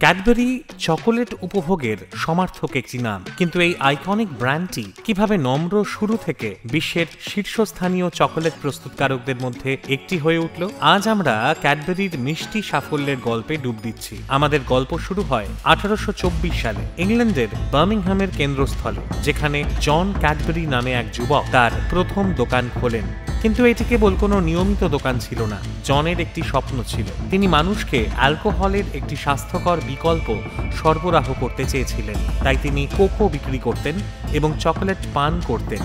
Cadbury chocolate উপভোগের সমার্থক একটি নাম, কিন্তু এই আইকনিক ব্র্যান্ডটি কিভাবে নম্র শুরু থেকে বিশ্বের শীর্ষস্থানীয় চকোলেট প্রস্তুতকারকদের মধ্যে একটি হয়ে উঠল। আজ আমরা ক্যাডবেরির মিষ্টি সাফল্যের গল্পে ডুব দিচ্ছি। আমাদের গল্প শুরু হয় 1824 সালে ইংল্যান্ডের বার্মিংহামের কেন্দ্রস্থলে, যেখানে জন ক্যাডবেরি নামে এক যুবক তার প্রথম দোকান খোলেন। কিন্তু এটি কেবল কোনো নিয়মিত দোকান ছিল না। জনের একটি স্বপ্ন ছিল। তিনি মানুষকে অ্যালকোহলের একটি স্বাস্থ্যকর বিকল্প সরবরাহ করতে চেয়েছিলেন। তাই তিনি কোকো বিক্রি করতেন এবং চকোলেট পান করতেন,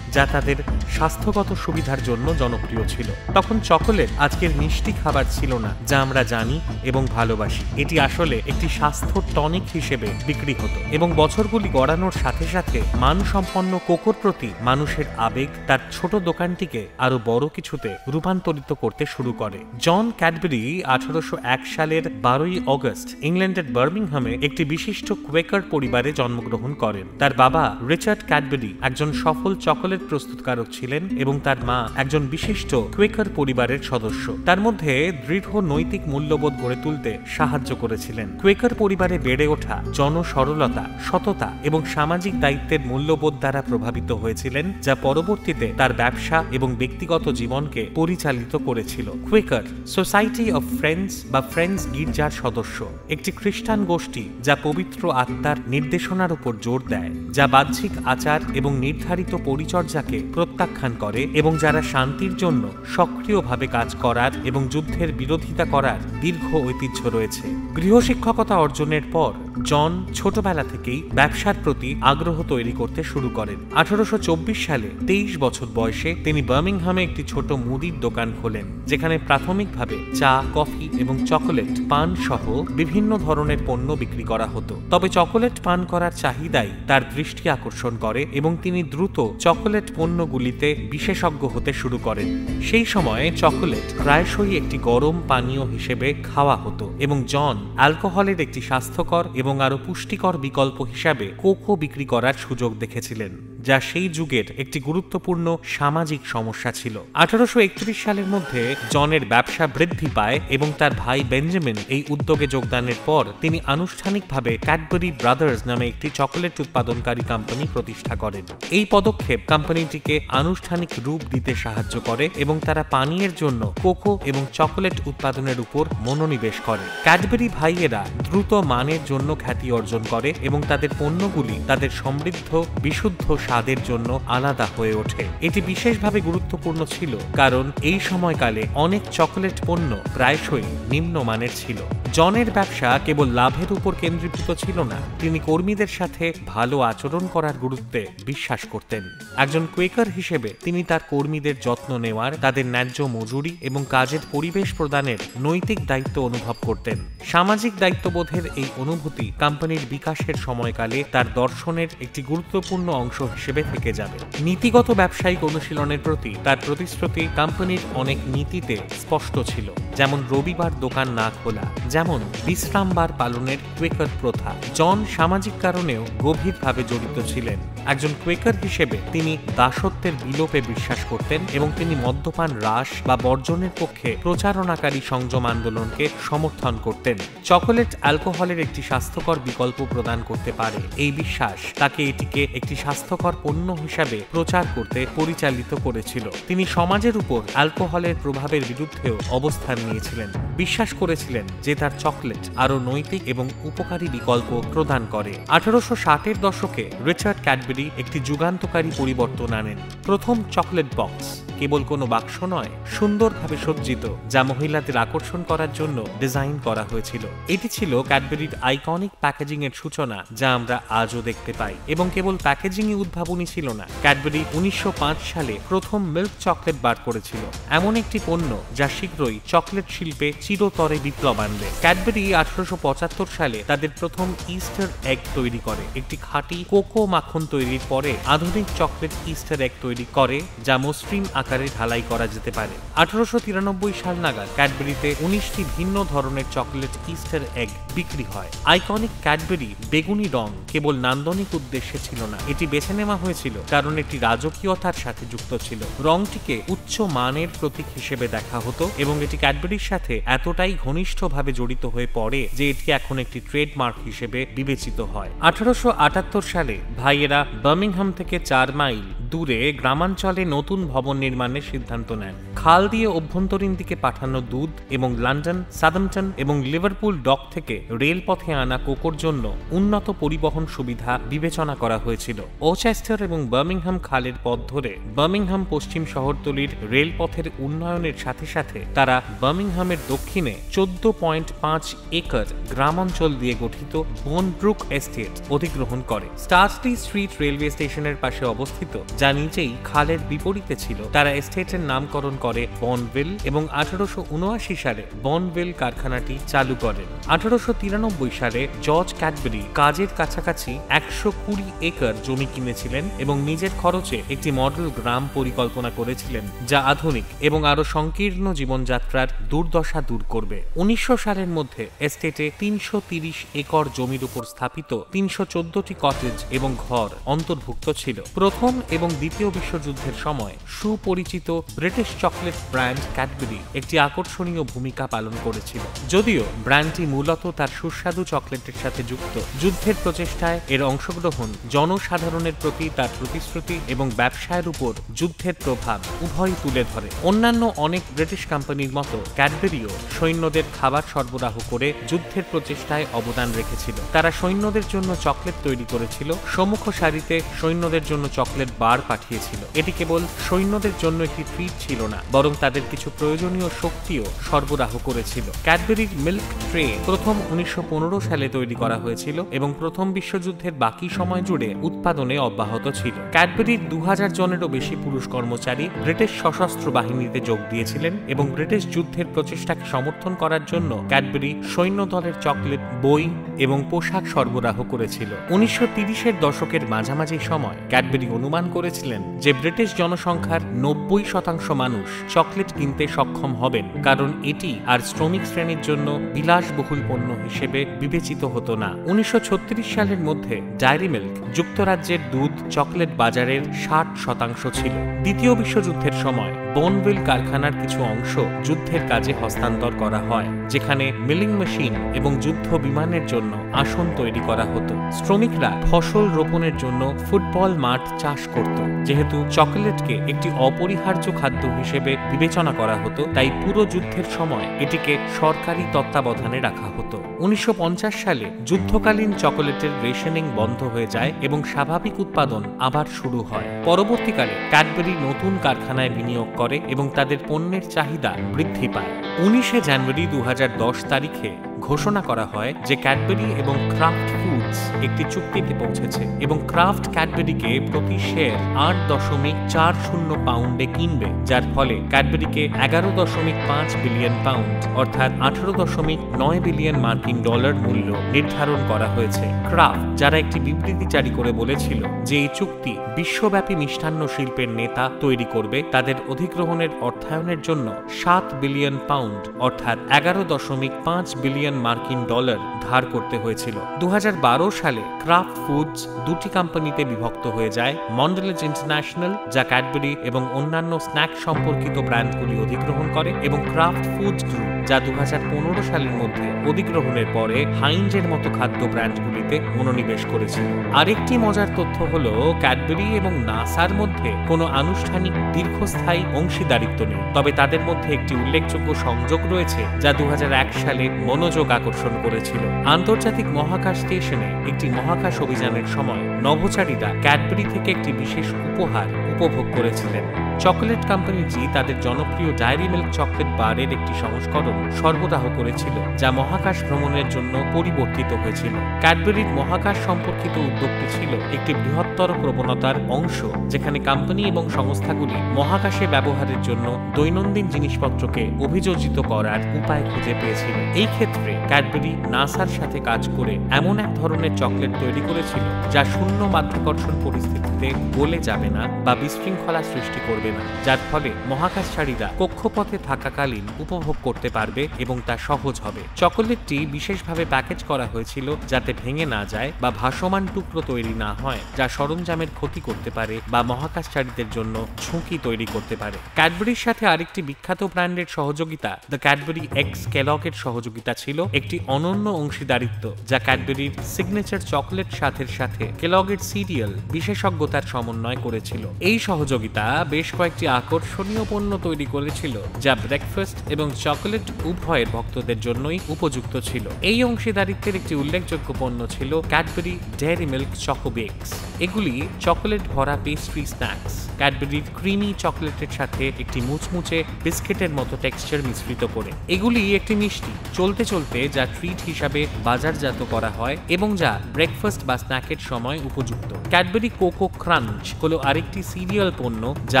যা তাদের স্বাস্থ্যগত সুবিধার জন্য জনপ্রিয় ছিল। তখন চকোলেট আজকের মিষ্টি খাবার ছিল না, যা আমরা জানি এবং ভালোবাসি। এটি আসলে একটি স্বাস্থ্য টনিক হিসেবে বিক্রি হতো, এবং বছরগুলি গড়ানোর সাথে সাথে মানসম্পন্ন কোকোর প্রতি মানুষের আবেগ তার ছোট দোকানটিকে আরো বড় কিছুতে রূপান্তরিত করতে শুরু করে। জন ক্যাডবেরি 1801 সালের 12 অগস্ট ইংল্যান্ডের বার্মিংহামে একটি বিশিষ্ট কোয়েকার পরিবারে জন্মগ্রহণ করেন। তার বাবা রিচার্ড ক্যাডবেরি একজন সফল চকোলেট প্রস্তুতকারক ছিলেন এবং তার মা একজন বিশিষ্ট কোয়েকার পরিবারের সদস্য। তার মধ্যে দৃঢ় নৈতিক মূল্যবোধ গড়ে তুলতে সাহায্য করেছিলেন। কোয়েকার পরিবারে বেড়ে ওঠা জনসরলতা, সততা এবং সামাজিক দায়িত্বের মূল্যবোধ দ্বারা প্রভাবিত হয়েছিলেন, যা পরবর্তীতে তার ব্যবসা এবং ব্যক্তিগত জীবনকে পরিচালিত করেছিল। কোয়েকার সোসাইটি অফ ফ্রেন্ডস বা ফ্রেন্ডস গির্জার সদস্য, একটি খ্রিস্টান গোষ্ঠী যা পবিত্র আত্মার নির্দেশনার উপর জোর দেয়, যা বাহ্যিক আচার এবং নির্ধারিত পরিচর্যাকে প্রত্যাখ্যান করে এবং যারা শান্তির জন্য সক্রিয়ভাবে কাজ করার এবং যুদ্ধের বিরোধিতা করার দীর্ঘ ঐতিহ্য রয়েছে। গৃহশিক্ষকতা অর্জনের পর জন ছোটবেলা থেকেই ব্যবসার প্রতি আগ্রহ তৈরি করতে শুরু করেন। 1824 সালে 23 বছর বয়সে তিনি বার্মিংহামে একটি ছোট মুদির দোকান খোলেন, যেখানে প্রাথমিকভাবে চা, কফি এবং চকোলেট পান সহ বিভিন্ন ধরনের পণ্য বিক্রি করা হতো। তবে চকোলেট পান করার চাহিদাই তার দৃষ্টি আকর্ষণ করে এবং তিনি দ্রুত চকোলেট পণ্যগুলিতে বিশেষজ্ঞ হতে শুরু করেন। সেই সময়ে চকোলেট প্রায়শই একটি গরম পানীয় হিসেবে খাওয়া হতো এবং জন অ্যালকোহলের একটি স্বাস্থ্যকর এবং আরো পুষ্টিকর বিকল্প হিসাবে কোকো বিক্রি করার সুযোগ দেখেছিলেন, যা সেই যুগের একটি গুরুত্বপূর্ণ সামাজিক সমস্যা ছিল। 1831 সালের মধ্যে জনের ব্যবসা বৃদ্ধি পায় এবং তার ভাই বেঞ্জামিন এই উদ্যোগে যোগদানের পর তিনি আনুষ্ঠানিকভাবে ক্যাডবেরি ব্রাদার্স নামে একটি চকোলেট উৎপাদনকারী কোম্পানি প্রতিষ্ঠা করেন। এই পদক্ষেপ কোম্পানিটিকে আনুষ্ঠানিক রূপ দিতে সাহায্য করে এবং তারা পানীয়ের জন্য কোকো এবং চকোলেট উৎপাদনের উপর মনোনিবেশ করে। ক্যাডবেরি ভাইয়েরা দ্রুত মানের জন্য খ্যাতি অর্জন করে এবং তাদের পণ্যগুলি তাদের সমৃদ্ধ বিশুদ্ধ স্বাদের জন্য আলাদা হয়ে ওঠে। এটি বিশেষভাবে গুরুত্বপূর্ণ ছিল কারণ এই সময়কালে অনেক চকোলেট পণ্য প্রায়শই নিম্নমানের ছিল। জনের ব্যবসা কেবল লাভের উপর কেন্দ্রীভূত ছিল না, তিনি কর্মীদের সাথে ভালো আচরণ করার গুরুত্বে বিশ্বাস করতেন। একজন কোয়েকার হিসেবে তিনি তার কর্মীদের যত্ন নেওয়ার, তাদের ন্যায্য মজুরি এবং কাজের পরিবেশ প্রদানের নৈতিক দায়িত্ব অনুভব করতেন। সামাজিক দায়িত্ববোধের এই অনুভূতি কোম্পানির বিকাশের সময়কালে তার দর্শনের একটি গুরুত্বপূর্ণ অংশ হিসেবে থেকে যাবে। নীতিগত ব্যবসায়িক অনুশীলনের প্রতি তার প্রতিশ্রুতি কোম্পানির অনেক নীতিতে স্পষ্ট ছিল, যেমন রবিবার দোকান না খোলা, যেমন বিশ্রামবার পালনের কোয়েকার প্রথা। জন সামাজিক কারণেও গভীরভাবে জড়িত ছিলেন। একজন কোয়েকার হিসেবে তিনি দাসত্বের বিলোপে বিশ্বাস করতেন এবং তিনি মদ্যপান হ্রাস বা বর্জনের পক্ষে প্রচারণাকারী সংযম আন্দোলনকে সমর্থন করতেন। চকোলেট অ্যালকোহলের একটি স্বাস্থ্যকর বিকল্প প্রদান করতে পারে, এই বিশ্বাস তাকে এটিকে একটি স্বাস্থ্যকর পণ্য হিসাবে প্রচার করতে পরিচালিত করেছিল। তিনি সমাজের উপর অ্যালকোহলের প্রভাবের বিরুদ্ধেও অবস্থান নিয়েছিলেন, বিশ্বাস করেছিলেন যে তার চকলেট আরো নৈতিক এবং উপকারী বিকল্প প্রদান করে। 1860-এর দশকে রিচার্ড ক্যাডবেরি একটি যুগান্তকারী পরিবর্তন আনেন। প্রথম চকলেট বক্স কেবল কোনো বাক্স নয়, সুন্দরভাবে সজ্জিত, যা মহিলাদের আকর্ষণ করার জন্য ডিজাইন করা হয়েছিল। এটি ছিল ক্যাডবেরির আইকনিক প্যাকেজিং এর সূচনা, যা আমরা আজও দেখতে পাই। এবং কেবল প্যাকেজিংই উদ্ভাবনী ছিল না, ক্যাডবেরি 1905 সালে প্রথম মিল্ক চকলেট বার করেছিল, এমন একটি পণ্য যা শীঘ্রই চকলেট শিল্পে চিরতরে বিপ্লব আনবে। ক্যাডবেরি 1875 সালে তাদের প্রথম ইস্টার এগ তৈরি করে, একটি খাঁটি কোকো মাখন তৈরি ক্যাডবেরির পরে আধুনিক চকলেট ইস্টার এগ তৈরি করে, যা মসৃণ আকারে ঢালাই করা যেতে পারে। 1893 সাল নাগাদ ক্যাডবেরিতে 19টি ভিন্ন ধরনের চকলেট ইস্টার এগ বিক্রি হয়। আইকনিক ক্যাডবেরি বেগুনি রং কেবল নান্দনিক উদ্দেশ্যে ছিল না, এটি বেছে নেওয়া হয়েছিল কারণ এটি রাজকীয়তার সাথে যুক্ত ছিল। রংটিকে উচ্চ মানের প্রতীক হিসেবে দেখা হতো এবং এটি ক্যাডবেরির সাথে এতটাই ঘনিষ্ঠভাবে জড়িত হয়ে পড়ে যে এটি এখন একটি ট্রেডমার্ক হিসেবে বিবেচিত হয়। 1878 সালে ভাইয়েরা বার্মিংহাম থেকে 4 মাইল দূরে গ্রামাঞ্চলে নতুন ভবন নির্মাণের সিদ্ধান্ত নেন। খাল দিয়ে অভ্যন্তরীণ দিকে পাঠানো দুধ এবং লন্ডন, সাদাম্পটন এবং লিভারপুল ডক থেকে রেলপথে আনা কোকোর জন্য উন্নত পরিবহন সুবিধা বিবেচনা করা হয়েছিল। ওচেস্টার এবং বার্মিংহাম খালের পথ ধরে বার্মিংহাম পশ্চিম শহরতলির রেলপথের উন্নয়নের সাথে সাথে তারা বার্মিংহামের দক্ষিণে 14.5 একর গ্রামাঞ্চল দিয়ে গঠিত বোনব্রুক এস্টেট অধিগ্রহণ করে। স্টার্সলি স্ট্রিট রেলওয়ে স্টেশনের পাশে অবস্থিত, যা নিচেই খালের বিপরীতে ছিল। তারা এস্টেটের নামকরণ করে বনভিল এবং 1879 সালে বনভিল কারখানাটি চালু করেন। 1893 সালে জর্জ ক্যাডবেরি কাজের কাছাকাছি 120 একর জমি কিনেছিলেন এবং নিজের খরচে একটি মডেল গ্রাম পরিকল্পনা করেছিলেন, যা আধুনিক এবং আরো সংকীর্ণ জীবনযাত্রার দুর্দশা দূর করবে। 1900 সালের মধ্যে এস্টেটে 330 একর জমির উপর স্থাপিত 314টি কটেজ এবং ঘর অন্তর্ভুক্ত ছিল। প্রথম এবং দ্বিতীয় বিশ্বযুদ্ধের সময় সুপরিচিত ব্রিটিশ চকলেট ব্র্যান্ড ক্যাডবেরি একটি আকর্ষণীয় ভূমিকা পালন করেছিল। যদিও ব্র্যান্ডটি মূলত তার সুস্বাদু চকলেটের সাথে যুক্ত, যুদ্ধের প্রচেষ্টায় এর অংশগ্রহণ, জনসাধারণের প্রতি তার প্রতিশ্রুতি এবং ব্যবসায়ের উপর যুদ্ধের প্রভাব উভয়ই তুলে ধরে। অন্যান্য অনেক ব্রিটিশ কোম্পানির মতো ক্যাডবেরিও সৈন্যদের খাবার সরবরাহ করে যুদ্ধের প্রচেষ্টায় অবদান রেখেছিল। তারা সৈন্যদের জন্য চকলেট তৈরি করেছিল, সম্মুখ সারিতে সৈন্যদের জন্য চকলেট বার পাঠিয়েছিল। এটি কেবল সৈন্যদের জন্য একটি ট্রিট ছিল না, বরং তাদের কিছু প্রয়োজনীয় শক্তিও সরবরাহ করেছিল। ক্যাডবেরির মিল্ক ট্রে প্রথম 1915 সালে তৈরি করা হয়েছিল এবং প্রথম বিশ্বযুদ্ধের বাকি সময় জুড়ে উৎপাদনে অব্যাহত ছিল। ক্যাডবেরির 2000 জনেরও বেশি পুরুষ কর্মচারী ব্রিটিশ সশস্ত্র বাহিনীতে যোগ দিয়েছিলেন এবং ব্রিটিশ যুদ্ধের প্রচেষ্টাকে সমর্থন করার জন্য ক্যাডবেরি সৈন্য দলের চকলেট, বই এবং পোশাক সরবরাহ করেছিল। 1930-এর দশকের মাঝামাঝি সময় ক্যাডবেরি অনুমান করেছিলেন যে ব্রিটিশ জনসংখ্যার 90% মানুষ চকলেট কিনতে সক্ষম হবেন, কারণ এটি আর শ্রমিক শ্রেণীর জন্য বিলাসবহুল পণ্য হিসেবে বিবেচিত হতো না। 1936 সালের মধ্যে ডায়েরি মিল্ক যুক্তরাজ্যের দুধ চকলেট বাজারের 60% ছিল। দ্বিতীয় বিশ্বযুদ্ধের সময় বোনভিল কারখানার কিছু অংশ যুদ্ধের কাজে হস্তান্তর করা হয়, যেখানে মিলিং মেশিন এবং যুদ্ধ বিমানের জন্য আসন তৈরি করা হতো। শ্রমিকরা ফসল রোপণের জন্য ফুটবল মাঠ চাষ করত। যেহেতু চকলেটকে একটি অপরিহার্য খাদ্য হিসেবে বিবেচনা করা হতো, তাই পুরো যুদ্ধের সময় এটিকে সরকারি তত্ত্বাবধানে রাখা হতো। 1950 সালে যুদ্ধকালীন চকোলেটের রেশনিং বন্ধ হয়ে যায় এবং স্বাভাবিক উৎপাদন আবার শুরু হয়। পরবর্তীকালে ক্যাডবেরি নতুন কারখানায় বিনিয়োগ করে এবং তাদের পণ্যের চাহিদা বৃদ্ধি পায়। 19 জানুয়ারি 2010 তারিখে ঘোষণা করা হয় যে ক্যাডবেরি এবং ক্রাফট ফুডস একটি চুক্তিতে পৌঁছেছে এবং ক্রাফট ক্যাডবেরিকে প্রতি শেয়ার 8.40 পাউন্ডে কিনবে, যার ফলে ক্যাডবেরিকে 11.5 বিলিয়ন পাউন্ড অর্থাৎ 18.9 বিলিয়ন মার্কিন ডলার মূল্য নির্ধারণ করা হয়েছে। ক্রাফট, যারা একটি বিবৃতি জারি করে বলেছিল যে এই চুক্তি বিশ্বব্যাপী মিষ্টান্ন শিল্পের নেতা তৈরি করবে, তাদের অধিগ্রহণের অর্থায়নের জন্য 7 বিলিয়ন পাউন্ড অর্থাৎ 11.5 বিলিয়ন মার্কিন ডলার ধার করতে হয়েছিল। 2012 সালে ক্রাফট ফুডস দুটি কোম্পানিতে বিভক্ত হয়ে যায়। মন্ডেলেজ ইন্টারন্যাশনাল, যা ক্যাডবেরি এবং অন্যান্য স্ন্যাক সম্পর্কিত ব্র্যান্ডগুলি অধিগ্রহণ করে, এবং ক্রাফট ফুডস গ্রুপ, যা 2015 সালের মধ্যে অধিগ্রহণের পরে হাইঞ্জের মতো খাদ্য ব্র্যান্ডগুলিতে মনোনিবেশ করেছিল। আরেকটি মজার তথ্য হলো ক্যাডবেরি এবং নাসার মধ্যে কোনো আনুষ্ঠানিক দীর্ঘস্থায়ী অংশীদারিত্ব নেই, তবে তাদের মধ্যে একটি উল্লেখযোগ্য সংযোগ রয়েছে যা 2001 সালে মনোযোগ আকর্ষণ করেছিল। আন্তর্জাতিক মহাকাশ স্টেশনে একটি মহাকাশ অভিযানের সময় নভোচারীরা ক্যাডবেরি থেকে একটি বিশেষ উপহার উপভোগ করেছিলেন। চকোলেট কোম্পানিটি তাদের জনপ্রিয় ডায়েরি মিল্ক চকলেট বারের একটি সংস্করণ সরবরাহ করেছিল, যা মহাকাশ ভ্রমণের জন্য পরিবর্তিত হয়েছিল। ক্যাডবেরির মহাকাশ সম্পর্কিত উদ্যোগটি ছিল একটি বৃহত্তর প্রবণতার অংশ, যেখানে কোম্পানি এবং সংস্থাগুলি মহাকাশে ব্যবহারের জন্য দৈনন্দিন জিনিসপত্রকে অভিযোজিত করার উপায় খুঁজে পেয়েছিল। এই ক্ষেত্রে ক্যাডবেরি নাসার সাথে কাজ করে এমন এক ধরনের চকলেট তৈরি করেছিল যা শূন্য মাধ্যাকর্ষণ পরিস্থিতিতে গলে যাবে না বা বিশৃঙ্খলা সৃষ্টি করবে না, যার ফলে মহাকাশচারীরা কক্ষপথে থাকাকালীন উপভোগ করতে পারবে এবং তা সহজ হবে। চকোলেটটি বিশেষভাবে প্যাকেজ করা হয়েছিল যাতে ভেঙে না যায় বা ভাসমান টুকরো তৈরি না হয়, যা সরঞ্জামের ক্ষতি করতে পারে বা মহাকাশচারীদের জন্য ঝুঁকি তৈরি করতে পারে। ক্যাডবেরির সাথে আরেকটি বিখ্যাত ব্র্যান্ডের সহযোগিতা, দ্য ক্যাডবেরি এক্স কেলগের সহযোগিতা ছিল একটি অনন্য অংশীদারিত্ব, যা ক্যাডবেরির সিগনেচার চকলেট স্বাদের সাথে কেলগের সিরিয়াল বিশেষজ্ঞতার সমন্বয় করেছিল। এই সহযোগিতা বেশ কয়েকটি আকর্ষণীয় পণ্য তৈরি করেছিল, যা ব্রেকফাস্ট এবং চকোলেট উভয়ের ভক্তদের জন্যই উপযুক্ত ছিল। এই অংশীদারিত্বের একটি উল্লেখযোগ্য পণ্য ছিল Cadbury dairy milk choco bakes. এগুলি চকোলেট ভরা পেস্ট্রি স্ন্যাক্স, ক্যাডবেরির ক্রিমি চকলেটের সাথে একটি মুচমুচে বিস্কিটের মতো টেক্সচার মিশ্রিত করে। এগুলি একটি মিষ্টি চলতে চলতে যা ট্রিট হিসাবে বাজারজাত করা হয় এবং যা ব্রেকফাস্ট বা স্ন্যাকের সময় উপযুক্ত। ক্যাডবেরি কোকো ক্রাঞ্চ হলো আরেকটি সিরিয়াল পণ্য যা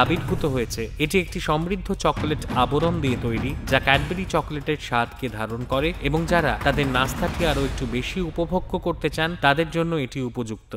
আবির্ভূত হয়েছে। এটি একটি সমৃদ্ধ চকোলেট আবরণ দিয়ে তৈরি, যা ক্যাডবেরি চকলেটের স্বাদকে ধারণ করে এবং যারা তাদের নাস্তাটি আরও একটু বেশি উপভোগ্য করতে চান তাদের জন্য এটি উপযুক্ত।